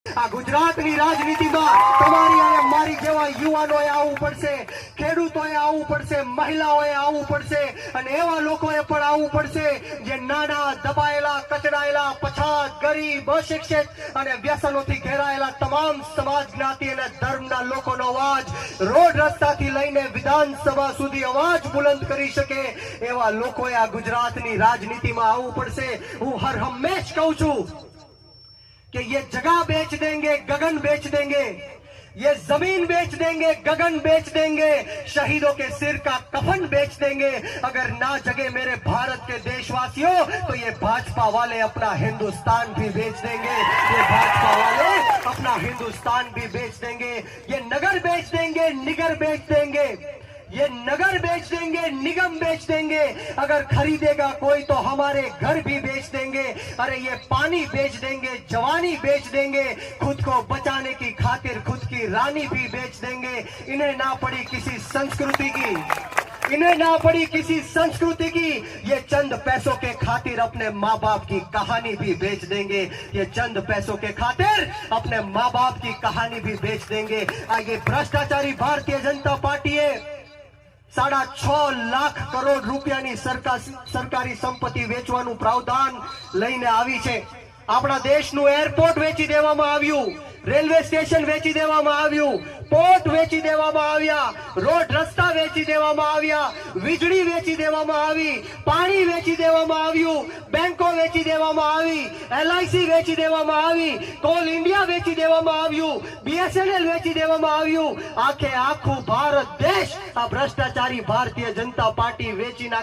આ ગુજરાતની રાજનીતિમાં તમારી અને મારી જેવા યુવાનોએ આવવું પડશે, ખેડૂતોએ આવવું પડશે, મહિલાઓએ આવવું પડશે અને એવા લોકોએ પણ આવવું પડશે જે નાના, દબાયેલા, કચડાયેલા, પછાત, ગરીબ, અશિક્ષિત અને વ્યસનોથી ઘેરાયેલા તમામ સમાજ, જ્ઞાતિ અને ધર્મના લોકોનો અવાજ રોડ રસ્તાથી લઈને વિધાનસભા સુધી અવાજ બુલંદ કરી શકે એવા લોકોએ આ ગુજરાતની રાજનીતિમાં આવવું પડશે। હું હર હંમેશ કહું છું कि ये जगह बेच देंगे, गगन बेच देंगे, ये जमीन बेच देंगे, गगन बेच देंगे, शहीदों के सिर का कफन बेच देंगे, अगर ना जगे मेरे भारत के देशवासियों तो ये भाजपा वाले अपना हिंदुस्तान भी बेच देंगे, ये भाजपा वाले अपना हिंदुस्तान भी बेच देंगे, ये नगर बेच देंगे, निगर बेच देंगे, ये नगर बेच देंगे, निगम बेच देंगे, अगर खरीदेगा कोई तो हमारे घर भी बेच देंगे, अरे ये पानी बेच देंगे, जवानी बेच देंगे, खुद को बचाने की खातिर खुद की रानी भी बेच देंगे। इन्हें ना पड़ी किसी संस्कृति की, इन्हें ना पड़ी किसी संस्कृति की, ये चंद पैसों के खातिर अपने माँ बाप की कहानी भी बेच देंगे, ये चंद पैसों के खातिर अपने माँ बाप की कहानी भी बेच देंगे। ये भ्रष्टाचारी भारतीय जनता पार्टी है 6.5 લાખ કરોડ રૂપિયાની સરકારી સંપત્તિ વેચવાનું પ્રાવધાન લઈને આવી છે। આપણા દેશનું એરપોર્ટ વેચી દેવામાં આવ્યું, રેલવે સ્ટેશન વેચી દેવામાં આવ્યું, પોર્ટ વેચી દેવામાં આવ્યા, રોડ રસ્તા વેચી દેવામાં આવ્યા, વીજળી વેચી દેવામાં આવી, પાણી વેચી દેવામાં આવ્યું, બેંકો વેચી દેવામાં આવી, LIC વેચી દેવામાં આવી, કોલ ઇન્ડિયા વેચી દેવામાં આવ્યું, BSNL વેચી દેવામાં આવ્યું। આખે આખું ભારત દેશ આ ભ્રષ્ટાચારી ભારતીય જનતા પાર્ટી વેચી નાખી।